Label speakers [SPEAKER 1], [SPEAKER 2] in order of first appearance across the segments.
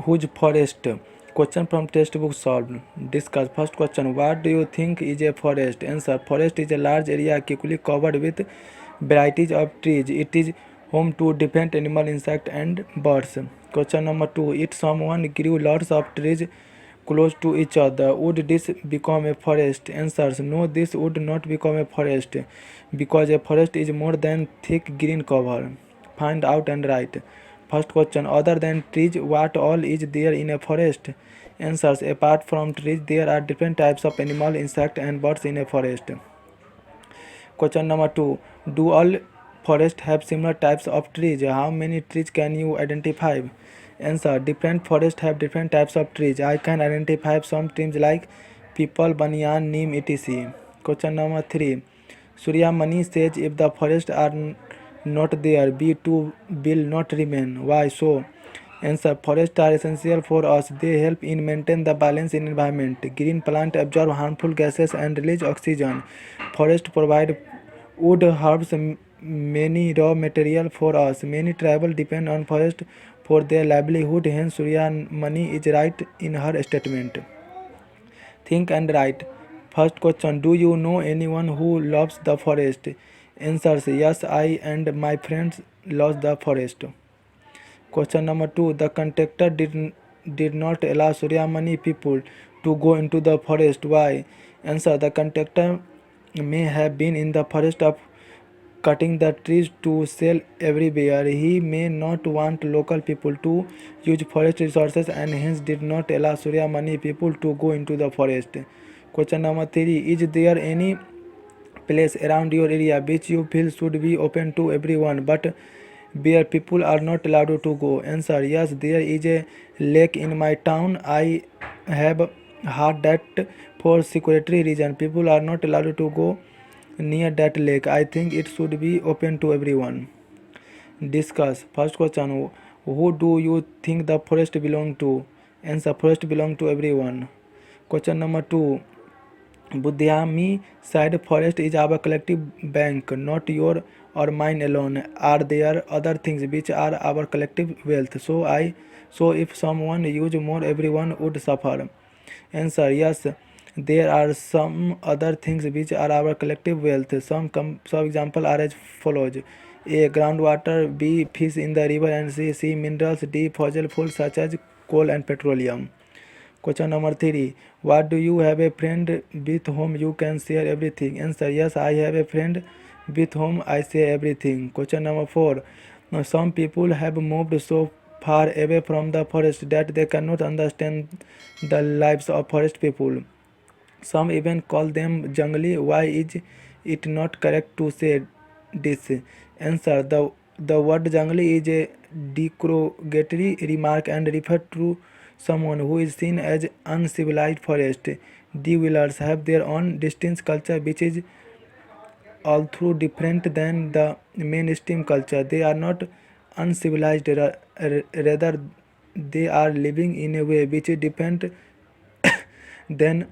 [SPEAKER 1] whose forest? Question from textbook solved. Discuss. First question. What do you think is a forest? Answer. Forest is a large area quickly covered with varieties of trees. It is home to different animals, insects and birds. Question number 2. If someone grew lots of trees close to each other, would this become a forest? Answers. No, this would not become a forest because a forest is more than thick green cover. Find out and write. First question. Other than trees, what all is there in a forest? Answers. Apart from trees, there are different types of animals, insects and birds in a forest. Question number 2. Do all forests have similar types of trees? How many trees can you identify? Answer. Different forests have different types of trees. I can identify some trees like people, banyan, neem, etc. Question number 3. Surya Mani says if the forests are not there, we too will not remain. Why so? Answer. Forests are essential for us. They help in maintain the balance in environment. Green plants absorb harmful gases and release oxygen. Forests provide wood, herbs, many raw material for us. Many tribal depend on forest for their livelihood. Hence, Surya Mani is right in her statement. Think and write. First question. Do you know anyone who loves the forest? Answers. Yes, I and my friends love the forest. Question number 2. The contractor did not allow Surya Mani people to go into the forest. Why? Answer. The contractor may have been in the forest of cutting the trees to sell everywhere. He may not want local people to use forest resources and hence did not allow Surya Mani people to go into the forest. Question number 3. Is there any place around your area which you feel should be open to everyone but where people are not allowed to go? Answer. Yes, there is a lake in my town. I have heard that for security reason people are not allowed to go near that lake. I think it should be open to everyone. Discuss. First question. Who do you think the forest belong to? Answer. Forest belong to everyone. Question number 2. Budhyami said forest is our collective bank, not your or mine alone. Are there other things which are our collective wealth? So if someone use more, everyone would suffer. Answer. Yes, there are some other things which are our collective wealth. Some example are as follows: A. Groundwater, B. Fish in the river and sea, C. Minerals, D. Fossil fuels such as coal and petroleum. Question number 3. What do you have a friend with whom you can share everything? Answer. Yes, I have a friend with whom I share everything. Question number 4. Some people have moved so far away from the forest that they cannot understand the lives of forest people. Some even call them jungly. Why is it not correct to say this? Answer. The word jungly is a derogatory remark and refers to someone who is seen as uncivilized. Forest dwellers have their own distinct culture which is although different than the mainstream culture. They are not uncivilized, rather they are living in a way which is different than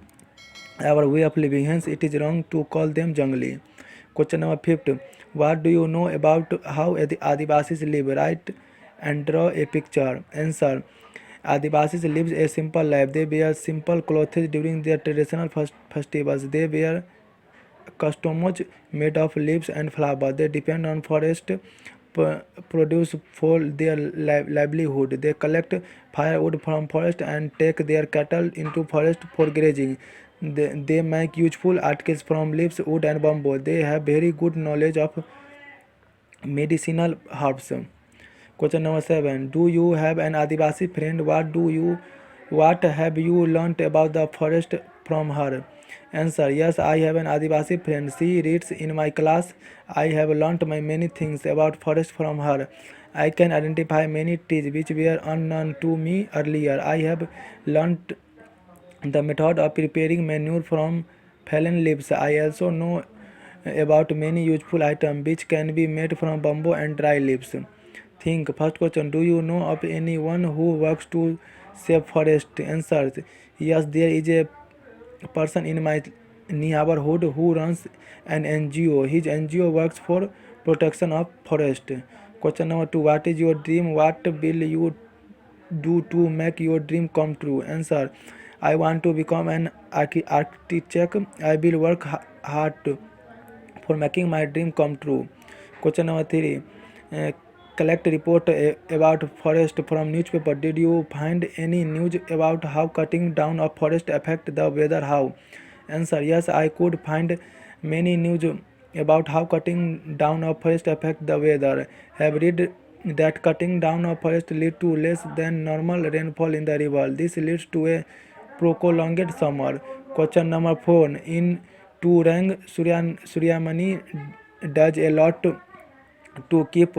[SPEAKER 1] our way of living. Hence it is wrong to call them jungly. Question number 5. What do you know about how the Adivasis live? Write and draw a picture. Answer. Adivasis live a simple life. They wear simple clothes during their traditional festivals. They wear costumes made of leaves and flowers. They depend on forest produce for their livelihood. They collect firewood from forest and take their cattle into forest for grazing. They make useful articles from leaves, wood and bamboo. They have very good knowledge of medicinal herbs. Question number 7. Do you have an Adivasi friend? What have you learnt about the forest from her? Answer. Yes, I have an Adivasi friend. She reads in my class. I have learnt many things about forest from her. I can identify many trees which were unknown to me earlier. I have learnt the method of preparing manure from fallen leaves. I also know about many useful items which can be made from bamboo and dry leaves. Think. First question. Do you know of anyone who works to save forest? Answer. Yes, there is a person in my neighborhood who runs an NGO. His NGO works for protection of forest. Question number 2. What is your dream? What will you do to make your dream come true? Answer: I want to become an architect. I will work hard for making my dream come true. Question number 3. Uh, Collect report about forest from newspaper. Did you find any news about how cutting down of forest affect the weather? How? Answer: yes, I could find many news about how cutting down of forest affect the weather. Have read that cutting down of forest lead to less than normal rainfall in the river. This leads to a prolonged summer. Question number 4. In Turang, Suryamani does a lot to keep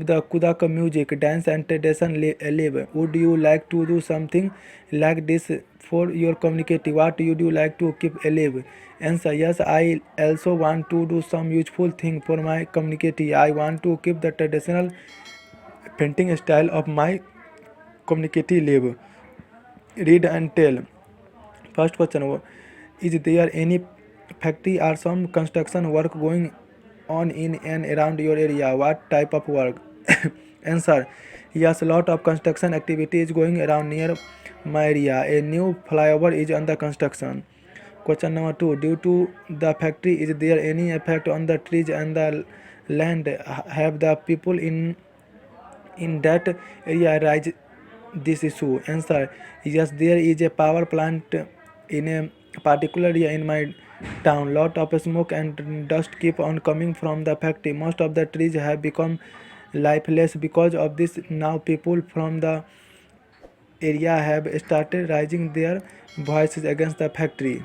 [SPEAKER 1] the Kudak music, dance and tradition alive. Would you like to do something like this for your community? What would you like to keep alive? Answer: yes, I also want to do some useful thing for my community. I want to keep the traditional painting style of my community alive. Read and tell. First question: is there any factory or some construction work going on in and around your area? What type of work? Answer: yes, a lot of construction activity is going around near my area. A new flyover is under construction. Question number 2. Due to the factory, is there any effect on the trees and the land? Have the people in that area raised this issue? Answer: yes, there is a power plant in a particular area in my town. Lot of smoke and dust keep on coming from the factory. Most of the trees have become lifeless because of this. Now people from the area have started raising their voices against the factory.